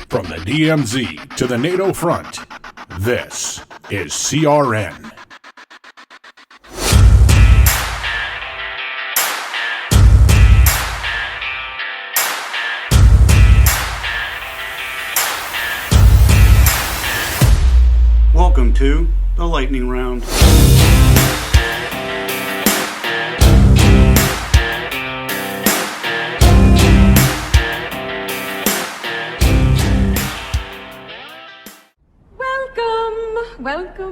From the DMZ to the NATO front, this is CRN. Welcome to the Lightning Round.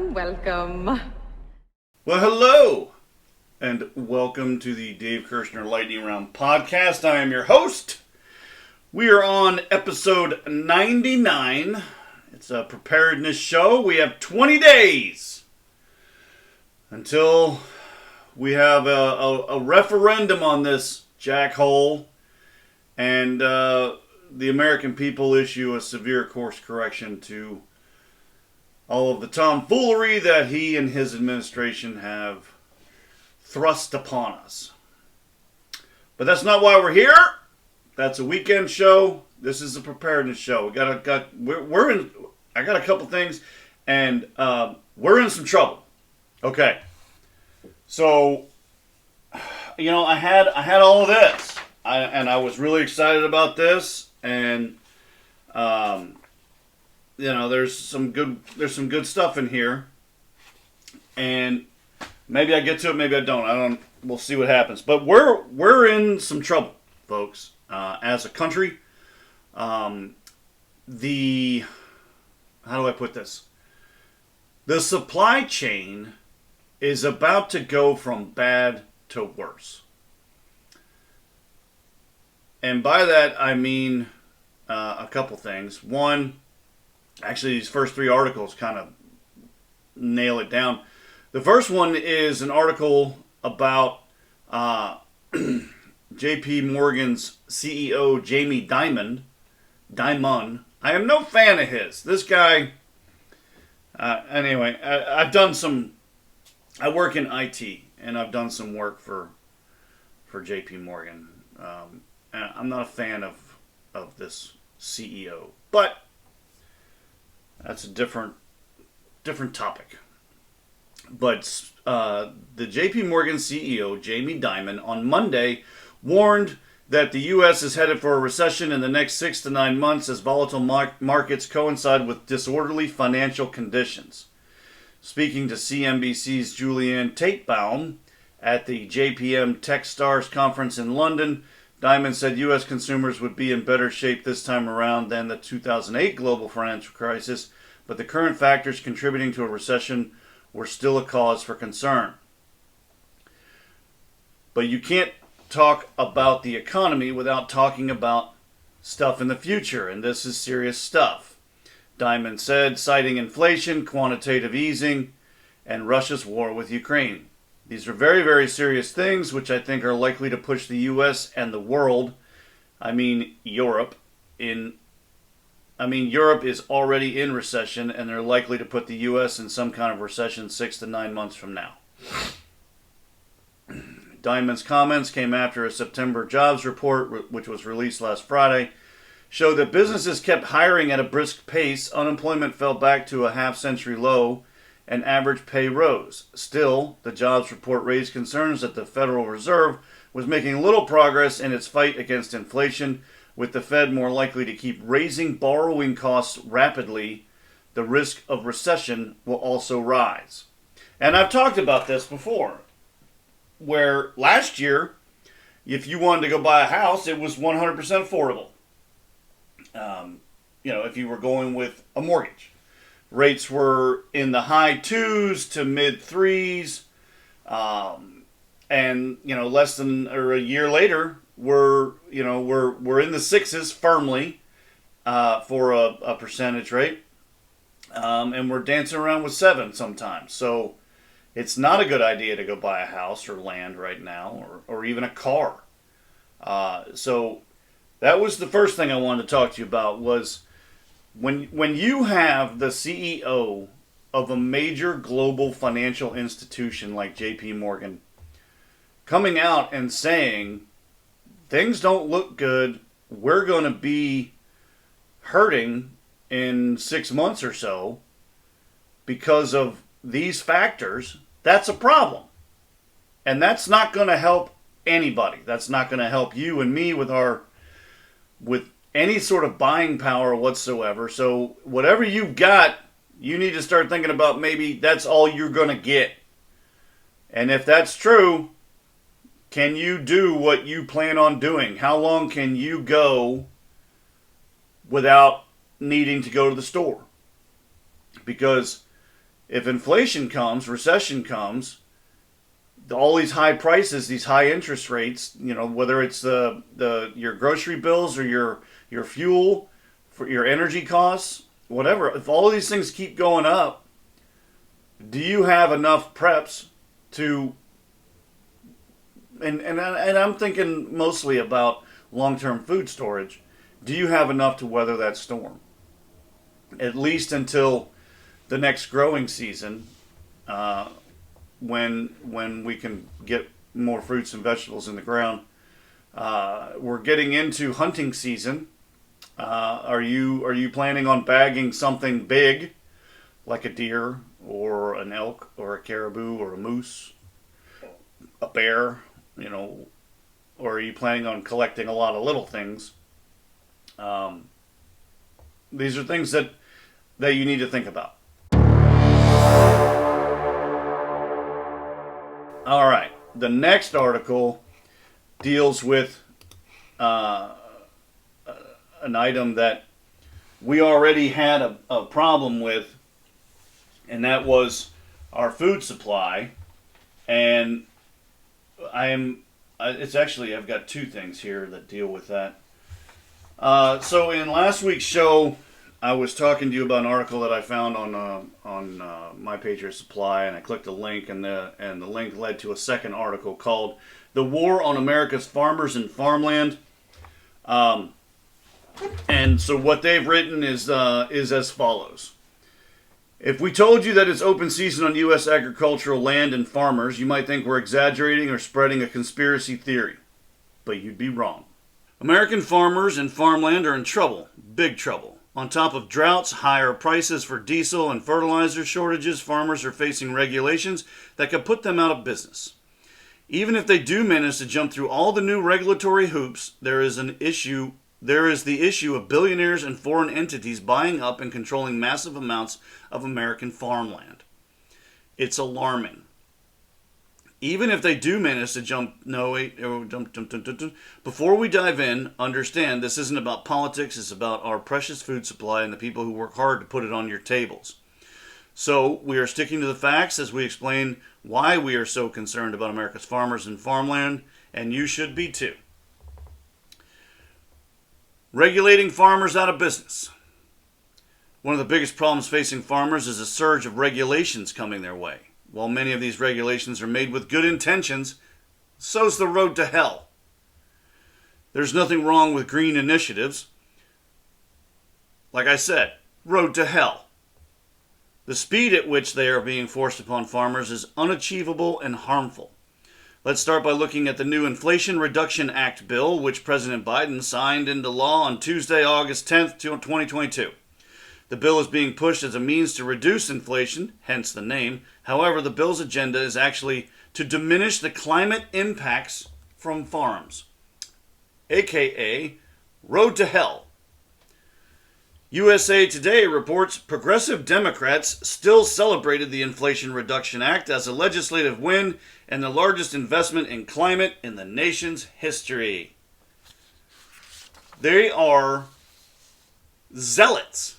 Welcome. Well, hello, and welcome to the Dave Kershner Lightning Round podcast. I am your host. We are on episode 99. It's a preparedness show. We have 20 days until we have a referendum on this jackhole, and the American people issue a severe course correction to all of the tomfoolery that he and his administration have thrust upon us. But that's not why we're here. That's a weekend show. This is a preparedness show. I got a couple things, and we're in some trouble. Okay. So, I had all of this, and I was really excited about this, and there's some good stuff in here, and maybe I get to it, maybe I don't. We'll see what happens. But we're in some trouble, folks, as a country. How do I put this? The supply chain is about to go from bad to worse. And by that, I mean a couple things. One, actually, these first three articles kind of nail it down. The first one is an article about JPMorgan's CEO, Jamie Dimon. I am no fan of his. This guy, anyway, I work in IT, and I've done some work for JPMorgan. And I'm not a fan of this CEO, but that's a different topic. But the JPMorgan CEO, Jamie Dimon, on Monday warned that the U.S. is headed for a recession in the next 6 to 9 months as volatile markets coincide with disorderly financial conditions. Speaking to CNBC's Julianne Tatebaum at the JPM Techstars conference in London, Dimon said U.S. consumers would be in better shape this time around than the 2008 global financial crisis, but the current factors contributing to a recession were still a cause for concern. But you can't talk about the economy without talking about stuff in the future, and this is serious stuff. Dimon said, citing inflation, quantitative easing, and Russia's war with Ukraine. These are very, very serious things, which I think are likely to push the U.S. and the world, Europe, Europe is already in recession, and they're likely to put the U.S. in some kind of recession 6 to 9 months from now. Dimon's comments came after a September jobs report, which was released last Friday, showed that businesses kept hiring at a brisk pace, unemployment fell back to a half-century low, and average pay rose. Still, the jobs report raised concerns that the Federal Reserve was making little progress in its fight against inflation, with the Fed more likely to keep raising borrowing costs rapidly. The risk of recession will also rise. And I've talked about this before, where last year, if you wanted to go buy a house, it was 100% affordable. If you were going with a mortgage. Rates were in the high 2s to mid 3s. And less than or a year later, we're in the 6s firmly for a percentage rate. And we're dancing around with 7 sometimes. So it's not a good idea to go buy a house or land right now, or even a car. So that was the first thing I wanted to talk to you about, was when you have the CEO of a major global financial institution like JPMorgan coming out and saying, things don't look good, we're going to be hurting in 6 months or so because of these factors, that's a problem. And that's not going to help anybody. That's not going to help you and me with any sort of buying power whatsoever. So whatever you've got, you need to start thinking about maybe that's all you're going to get. And if that's true, can you do what you plan on doing? How long can you go without needing to go to the store? Because if inflation comes, recession comes, all these high prices, these high interest rates, whether it's your grocery bills or your fuel, for your energy costs, whatever, if all of these things keep going up, do you have enough preps to, and I'm thinking mostly about long-term food storage, do you have enough to weather that storm? At least until the next growing season, when we can get more fruits and vegetables in the ground. We're getting into hunting season. Are you planning on bagging something big, like a deer or an elk or a caribou or a moose, a bear, or are you planning on collecting a lot of little things? These are things that you need to think about. All right, the next article deals with an item that we already had a problem with, and that was our food supply. And I've got two things here that deal with that. So in last week's show, I was talking to you about an article that I found on My Patriot Supply, and I clicked a link, and the link led to a second article called "The War on America's Farmers and Farmland." And so what they've written is as follows. If we told you that it's open season on U.S. agricultural land and farmers, you might think we're exaggerating or spreading a conspiracy theory. But you'd be wrong. American farmers and farmland are in trouble, big trouble. On top of droughts, higher prices for diesel, and fertilizer shortages, farmers are facing regulations that could put them out of business. Even if they do manage to jump through all the new regulatory hoops, there is the issue of billionaires and foreign entities buying up and controlling massive amounts of American farmland. It's alarming. Even if they do manage to before we dive in, understand this isn't about politics, it's about our precious food supply and the people who work hard to put it on your tables. So we are sticking to the facts as we explain why we are so concerned about America's farmers and farmland, and you should be too. Regulating farmers out of business. One of the biggest problems facing farmers is a surge of regulations coming their way. While many of these regulations are made with good intentions, so's the road to hell. There's nothing wrong with green initiatives. Like I said, road to hell. The speed at which they are being forced upon farmers is unachievable and harmful. Let's start by looking at the new Inflation Reduction Act bill, which President Biden signed into law on Tuesday, August 10th, 2022. The bill is being pushed as a means to reduce inflation, hence the name. However, the bill's agenda is actually to diminish the climate impacts from farms, aka road to hell. USA Today reports progressive Democrats still celebrated the Inflation Reduction Act as a legislative win and the largest investment in climate in the nation's history. They are zealots.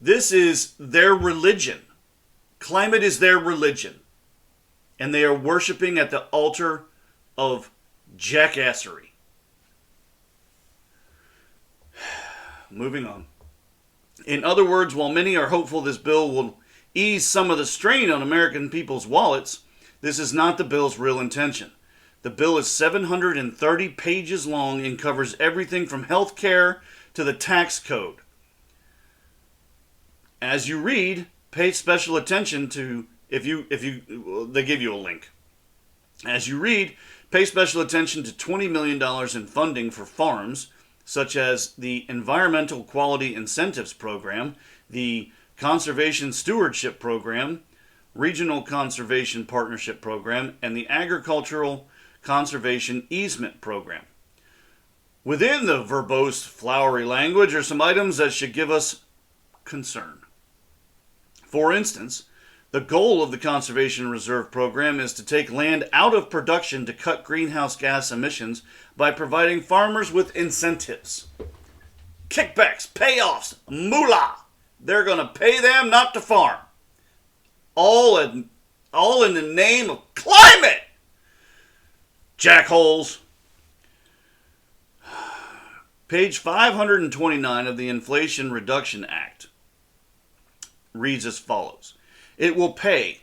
This is their religion. Climate is their religion. And they are worshiping at the altar of jackassery. Moving on. In other words, while many are hopeful this bill will ease some of the strain on American people's wallets, this is not the bill's real intention. The bill is 730 pages long and covers everything from health care to the tax code. As you read, pay special attention to, they give you a link. As you read, pay special attention to $20 million in funding for farms, such as the Environmental Quality Incentives Program, the Conservation Stewardship Program, Regional Conservation Partnership Program, and the Agricultural Conservation Easement Program. Within the verbose, flowery language are some items that should give us concern. For instance, the goal of the Conservation Reserve Program is to take land out of production to cut greenhouse gas emissions by providing farmers with incentives. Kickbacks, payoffs, moolah. They're going to pay them not to farm. All in the name of climate. Jackholes. Page 529 of the Inflation Reduction Act reads as follows. It will pay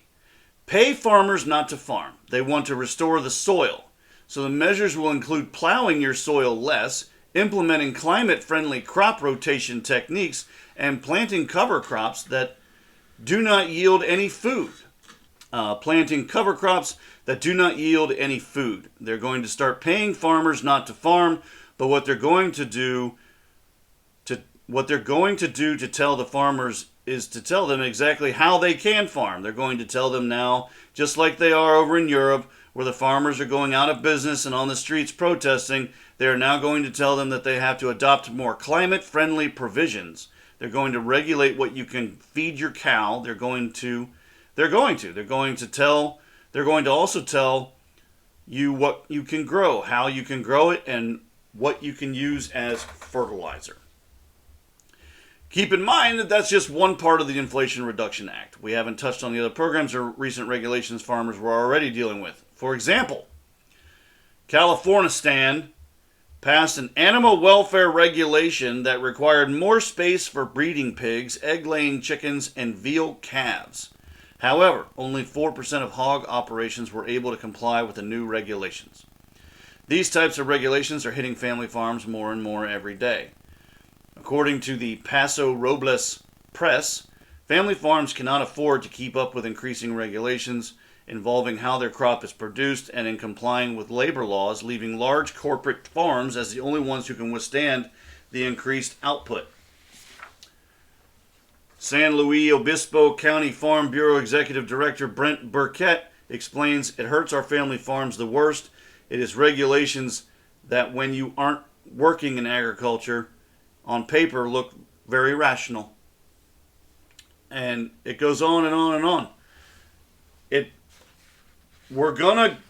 farmers not to farm. They want to restore the soil. So the measures will include plowing your soil less, implementing climate-friendly crop rotation techniques, and planting cover crops that do not yield any food. They're going to start paying farmers not to farm, but what they're going to do to tell the farmers is to tell them exactly how they can farm. They're going to tell them now, just like they are over in Europe, where the farmers are going out of business and on the streets protesting, they're now going to tell them that they have to adopt more climate-friendly provisions. They're going to regulate what you can feed your cow. They're going to also tell you what you can grow, how you can grow it, and what you can use as fertilizer. Keep in mind that that's just one part of the Inflation Reduction Act. We haven't touched on the other programs or recent regulations farmers were already dealing with. For example, California passed an animal welfare regulation that required more space for breeding pigs, egg-laying chickens, and veal calves. However, only 4% of hog operations were able to comply with the new regulations. These types of regulations are hitting family farms more and more every day. According to the Paso Robles Press, family farms cannot afford to keep up with increasing regulations involving how their crop is produced and in complying with labor laws, leaving large corporate farms as the only ones who can withstand the increased output. San Luis Obispo County Farm Bureau Executive Director Brent Burkett explains, it hurts our family farms the worst. It is regulations that when you aren't working in agriculture, on paper look very rational. And it goes on and on and on.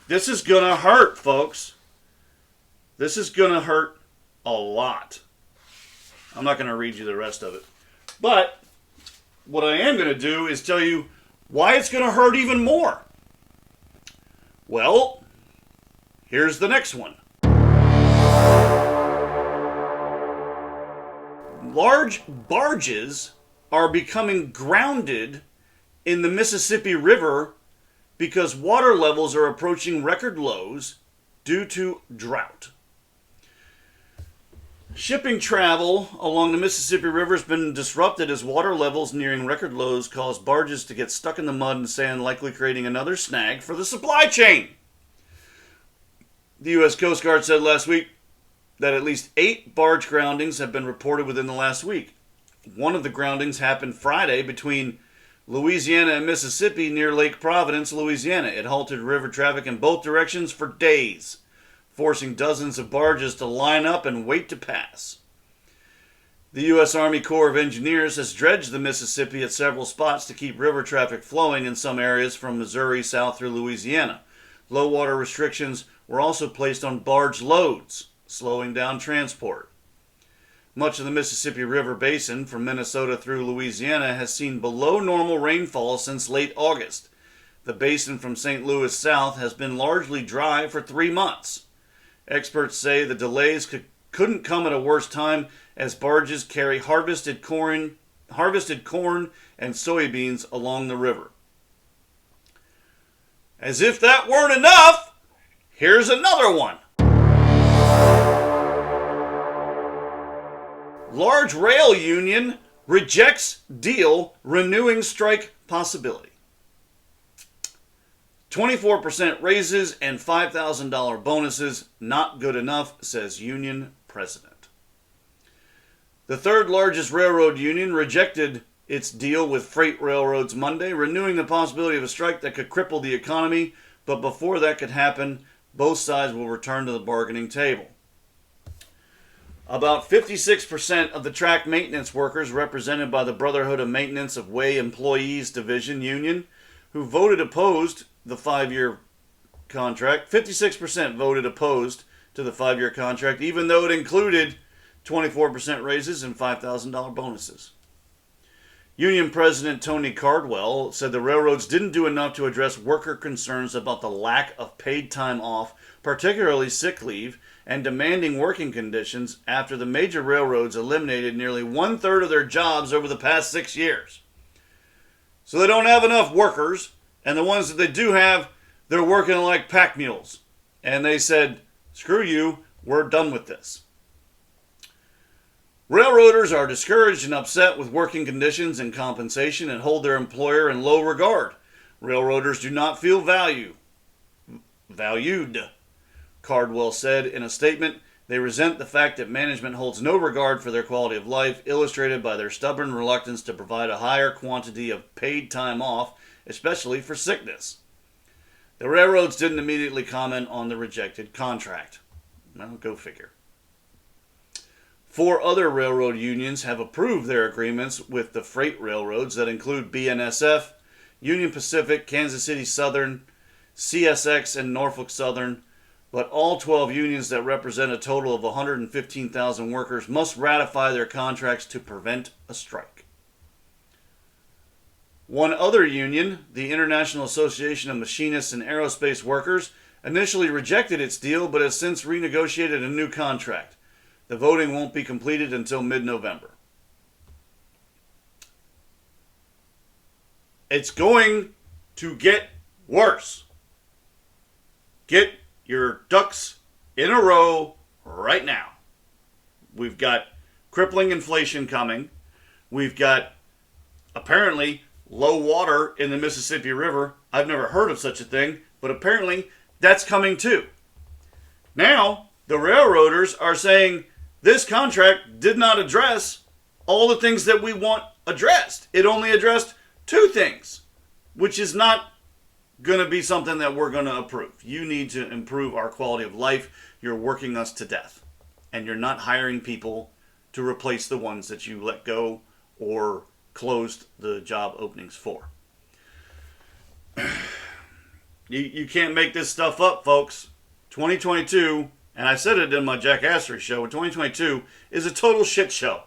This is gonna hurt, folks. This is gonna hurt a lot. I'm not gonna read you the rest of it. But what I am gonna do is tell you why it's gonna hurt even more. Well, here's the next one. Large barges are becoming grounded in the Mississippi River because water levels are approaching record lows due to drought. Shipping travel along the Mississippi River has been disrupted as water levels nearing record lows cause barges to get stuck in the mud and sand, likely creating another snag for the supply chain. The U.S. Coast Guard said last week that at least 8 barge groundings have been reported within the last week. One of the groundings happened Friday between Louisiana and Mississippi near Lake Providence, Louisiana. It halted river traffic in both directions for days, forcing dozens of barges to line up and wait to pass. The U.S. Army Corps of Engineers has dredged the Mississippi at several spots to keep river traffic flowing in some areas from Missouri south through Louisiana. Low water restrictions were also placed on barge loads, slowing down transport. Much of the Mississippi River Basin from Minnesota through Louisiana has seen below normal rainfall since late August. The basin from St. Louis south has been largely dry for 3 months. Experts say the delays couldn't come at a worse time as barges carry harvested corn and soybeans along the river. As if that weren't enough, here's another one. Large rail union rejects deal renewing strike possibility. 24% raises and $5,000 bonuses, not good enough, says union president. The third largest railroad union rejected its deal with freight railroads Monday, renewing the possibility of a strike that could cripple the economy. But before that could happen, both sides will return to the bargaining table. About 56% of the track maintenance workers, represented by the Brotherhood of Maintenance of Way Employees Division Union, who voted opposed the 5-year contract, 56% voted opposed to the 5-year contract, even though it included 24% raises and $5,000 bonuses. Union President Tony Cardwell said the railroads didn't do enough to address worker concerns about the lack of paid time off, particularly sick leave, and demanding working conditions after the major railroads eliminated nearly 1/3 of their jobs over the past 6 years. So they don't have enough workers, and the ones that they do have, they're working like pack mules. And they said, screw you, we're done with this. Railroaders are discouraged and upset with working conditions and compensation and hold their employer in low regard. Railroaders do not feel valued, Cardwell said in a statement. They resent the fact that management holds no regard for their quality of life, illustrated by their stubborn reluctance to provide a higher quantity of paid time off, especially for sickness. The railroads didn't immediately comment on the rejected contract. Well, go figure. 4 other railroad unions have approved their agreements with the freight railroads that include BNSF, Union Pacific, Kansas City Southern, CSX, and Norfolk Southern. But all 12 unions that represent a total of 115,000 workers must ratify their contracts to prevent a strike. One other union, the International Association of Machinists and Aerospace Workers, initially rejected its deal but has since renegotiated a new contract. The voting won't be completed until mid-November. It's going to get worse. Get your ducks in a row right now. We've got crippling inflation coming. We've got apparently low water in the Mississippi River. I've never heard of such a thing, but apparently that's coming too. Now, the railroaders are saying this contract did not address all the things that we want addressed. It only addressed 2 things, which is not going to be something that we're going to approve. You need to improve our quality of life. You're working us to death. And you're not hiring people to replace the ones that you let go or closed the job openings for. You can't make this stuff up, folks. 2022, and I said it in my Jackassery show, 2022 is a total shit show.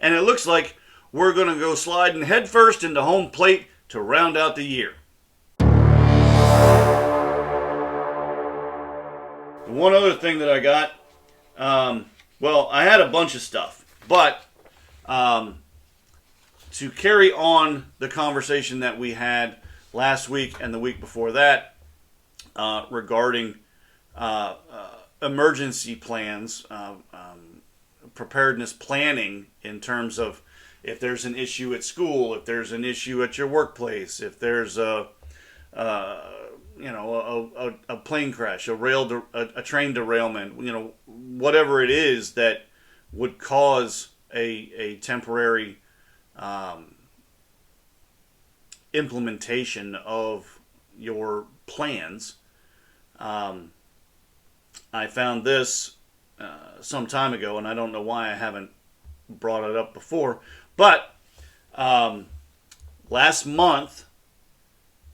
And it looks like we're going to go sliding headfirst into home plate to round out the year. One other thing that I got, well, I had a bunch of stuff, but to carry on the conversation that we had last week and the week before that regarding emergency plans, preparedness planning in terms of if there's an issue at school, if there's an issue at your workplace, if there's a plane crash, a train derailment, whatever it is that would cause a temporary implementation of your plans. I found this some time ago, and I don't know why I haven't brought it up before, but last month,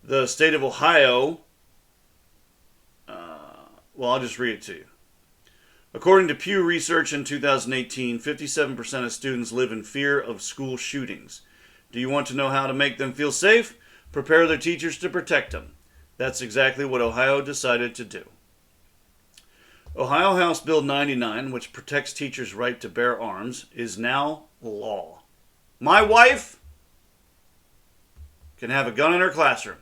the state of Ohio, well, I'll just read it to you. According to Pew Research in 2018, 57% of students live in fear of school shootings. Do you want to know how to make them feel safe? Prepare their teachers to protect them. That's exactly what Ohio decided to do. Ohio House Bill 99, which protects teachers' right to bear arms, is now law. My wife can have a gun in her classroom.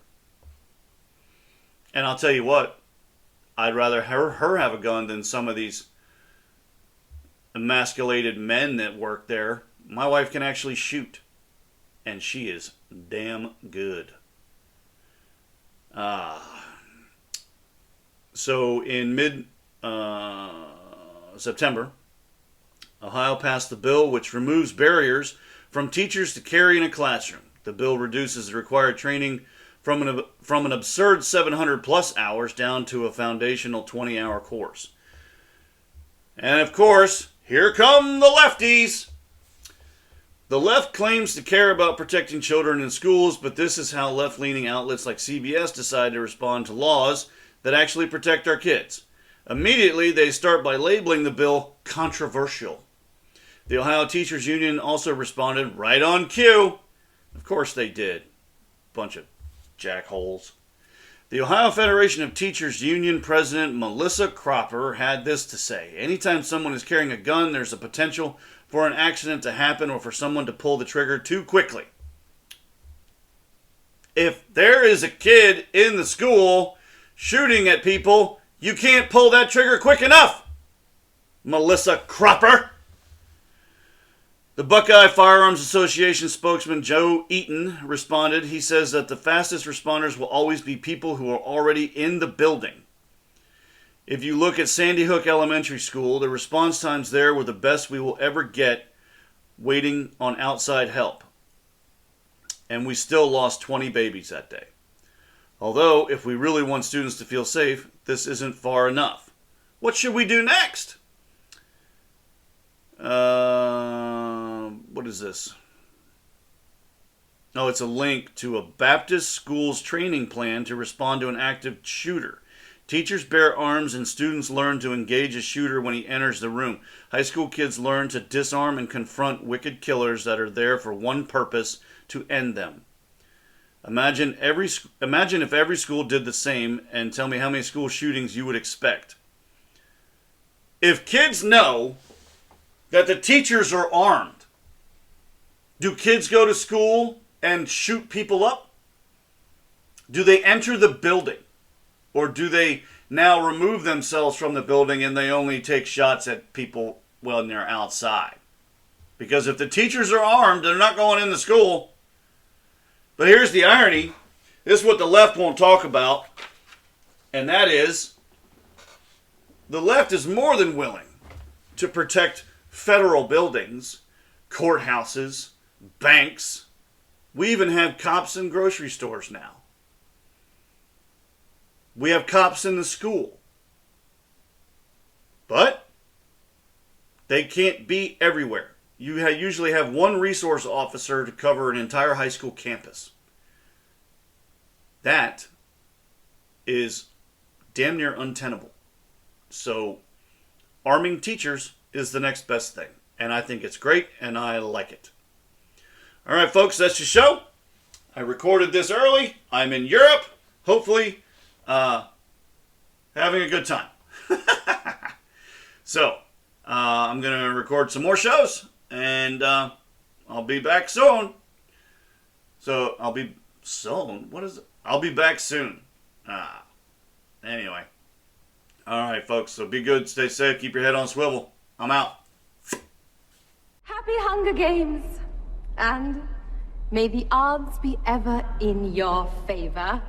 And I'll tell you what, I'd rather her have a gun than some of these emasculated men that work there. My wife can actually shoot. And she is damn good. So in mid-September, Ohio passed the bill which removes barriers from teachers to carry in a classroom. The bill reduces the required training from an absurd 700 plus hours down to a foundational 20-hour course. And of course, here come the lefties. The left claims to care about protecting children in schools, but this is how left-leaning outlets like CBS decide to respond to laws that actually protect our kids. Immediately, they start by labeling the bill controversial. The Ohio Teachers Union also responded right on cue. Of course they did. Bunch of jackholes. The Ohio Federation of Teachers Union President Melissa Cropper had this to say. Anytime someone is carrying a gun, there's a potential for an accident to happen or for someone to pull the trigger too quickly. If there is a kid in the school shooting at people, you can't pull that trigger quick enough, Melissa Cropper. The Buckeye Firearms Association spokesman Joe Eaton responded. He says that the fastest responders will always be people who are already in the building. If you look at Sandy Hook Elementary School, the response times there were the best we will ever get waiting on outside help. And we still lost 20 babies that day. Although, if we really want students to feel safe, this isn't far enough. What should we do next? What is this? Oh, it's a link to a Baptist school's training plan to respond to an active shooter. Teachers bear arms and students learn to engage a shooter when he enters the room. High school kids learn to disarm and confront wicked killers that are there for one purpose, to end them. Imagine if every school did the same, and tell me how many school shootings you would expect. If kids know that the teachers are armed, do kids go to school and shoot people up? Do they enter the building? Or do they now remove themselves from the building and they only take shots at people when they're outside? Because if the teachers are armed, they're not going in the school. But here's the irony. This is what the left won't talk about. And that is, the left is more than willing to protect federal buildings, courthouses, banks. We even have cops in grocery stores now. We have cops in the school. But they can't be everywhere. You usually have one resource officer to cover an entire high school campus. That is damn near untenable. So, arming teachers is the next best thing. And I think it's great, and I like it. All right, folks, that's the show. I recorded this early. I'm in Europe. Hopefully, having a good time. So, I'm going to record some more shows, and I'll be back soon. So, I'll be soon? What is it? I'll be back soon. Anyway. All right, folks, so be good, stay safe, keep your head on swivel. I'm out. Happy Hunger Games, and may the odds be ever in your favor.